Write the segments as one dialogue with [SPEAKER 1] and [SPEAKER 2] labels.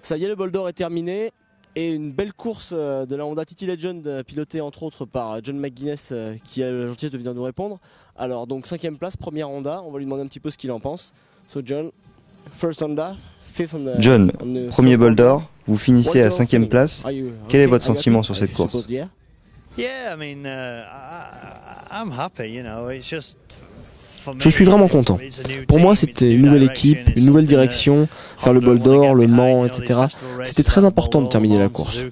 [SPEAKER 1] Ça y est, le bol d'or est terminé. Et une belle course de la Honda TT Legend, pilotée entre autres par John McGuinness, qui a la gentillesse de venir nous répondre. Alors donc 5e place, première Honda, on va lui demander un petit peu ce qu'il en pense. So John, first Honda, fifth on the,
[SPEAKER 2] John,
[SPEAKER 1] on the
[SPEAKER 2] premier bol d'or, vous finissez à
[SPEAKER 1] What's your
[SPEAKER 2] 5e
[SPEAKER 1] feeling?
[SPEAKER 2] place. Quel est votre sentiment sur cette course?
[SPEAKER 3] Je suis vraiment content. Pour moi, c'était une nouvelle équipe, une nouvelle direction, faire le bol d'or, le Mans, etc.
[SPEAKER 1] C'était très important de terminer la course.
[SPEAKER 3] On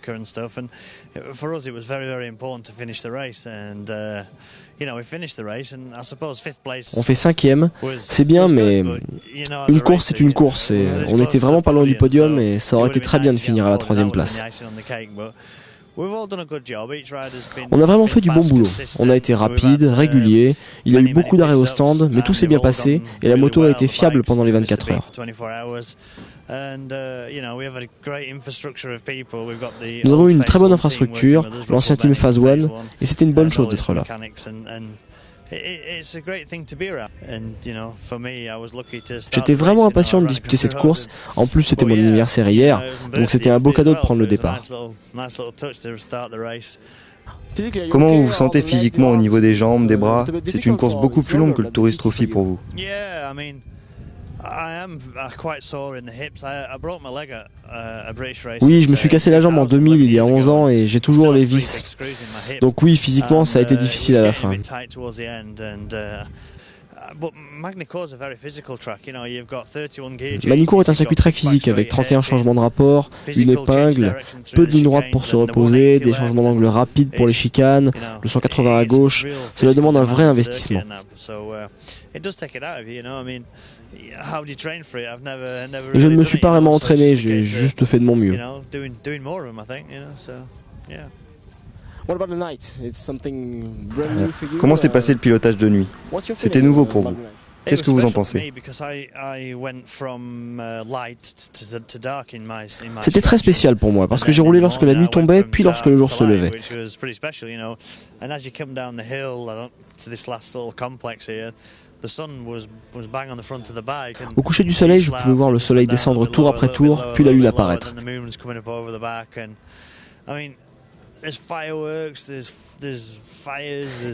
[SPEAKER 3] fait 5e, c'est bien, mais une course, c'est une course. Et on était vraiment pas loin du podium et ça aurait été très bien de finir à la 3e place.
[SPEAKER 1] On a vraiment fait du bon boulot. On a été rapide, régulier, il y a eu beaucoup d'arrêts au stand, mais tout s'est bien passé et la moto a été fiable pendant les 24 heures. Nous avons eu une très bonne infrastructure, l'ancien team Phase One, et c'était une bonne chose d'être là. J'étais vraiment impatient de disputer cette course. En plus, c'était mon anniversaire hier, donc c'était un beau cadeau de prendre le départ.
[SPEAKER 2] Comment vous vous sentez physiquement au niveau des jambes, des bras? C'est une course beaucoup plus longue que le Tourist Trophy pour vous.
[SPEAKER 3] Oui, je me suis cassé la jambe en 2000 il y a 11 ans et j'ai toujours les vis. Donc oui, physiquement, ça a été difficile à la fin. Magny-Cours est un circuit très physique avec 31 changements de rapport, une épingle, peu de lignes droites pour se reposer, des changements d'angle rapides pour les chicanes, le 180 à gauche. Cela demande un vrai investissement. Et je ne me suis pas vraiment entraîné, j'ai juste fait de mon mieux.
[SPEAKER 2] Comment s'est passé le pilotage de nuit? C'était nouveau pour vous. Qu'est-ce que vous en pensez?
[SPEAKER 3] C'était très spécial pour moi parce que j'ai roulé lorsque la nuit tombait puis lorsque le jour se levait. Au coucher du soleil, je pouvais voir le soleil descendre tour après tour, puis la lune apparaître.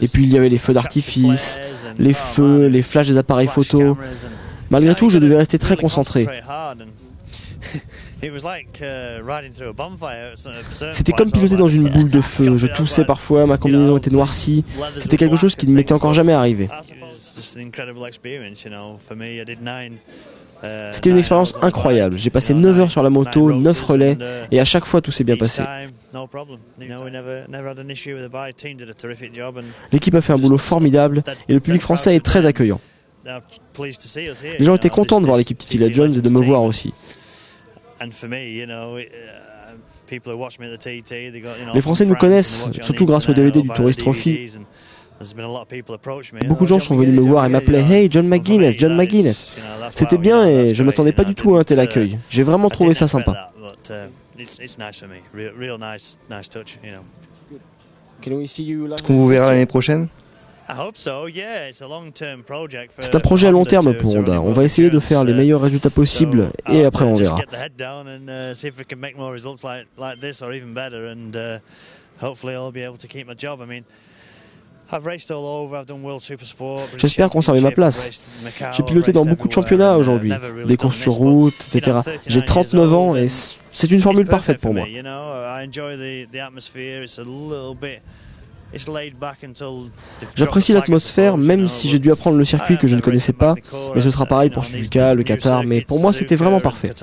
[SPEAKER 3] Et puis il y avait les feux d'artifice, les feux, les flashs des appareils photo. Malgré tout, je devais rester très concentré. C'était comme piloter dans une boule de feu. Je toussais parfois, ma combinaison était noircie. C'était quelque chose qui ne m'était encore jamais arrivé. C'était une expérience incroyable. J'ai passé 9 heures sur la moto, 9 relais, et à chaque fois tout s'est bien passé. L'équipe a fait un boulot formidable et le public français est très accueillant. Les gens étaient contents de voir l'équipe TT Legends et de me voir aussi. Les Français nous connaissent, surtout grâce au DVD du Tourist Trophy. Beaucoup de gens sont venus me voir et m'appelaient « Hey, John McGuinness, John McGuinness ». C'était bien et je ne m'attendais pas du tout à un tel accueil. J'ai vraiment trouvé ça sympa.
[SPEAKER 2] Est-ce qu'on vous verra l'année prochaine?
[SPEAKER 3] C'est un projet à long terme pour Honda. On va essayer de faire les meilleurs résultats possibles et après on verra. J'espère conserver ma place. J'ai piloté dans beaucoup de championnats aujourd'hui, des courses sur route, etc. J'ai 39 ans et c'est une formule parfaite pour moi. J'apprécie l'atmosphère, même si j'ai dû apprendre le circuit que je ne connaissais pas, mais ce sera pareil pour Suzuka, le Qatar, mais pour moi c'était vraiment parfait.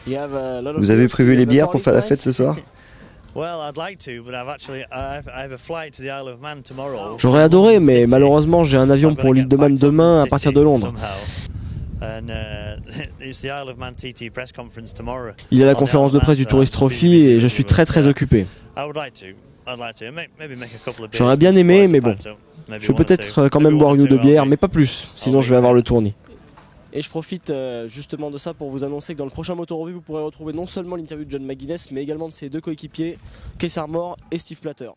[SPEAKER 2] Vous avez prévu les bières pour faire la fête ce soir?
[SPEAKER 3] J'aurais adoré, mais malheureusement j'ai un avion pour l'île de Man demain à partir de Londres. Il y a la conférence de presse du Tourist Trophy et je suis très occupé. J'aurais bien aimé, mais bon. Je peux peut-être quand même boire une ou deux bières, mais pas plus, sinon je vais avoir le tournis.
[SPEAKER 1] Et je profite justement de ça pour vous annoncer que dans le prochain Moto Revue, vous pourrez retrouver non seulement l'interview de John McGuinness, mais également de ses deux coéquipiers, Keith Armour et Steve Platter.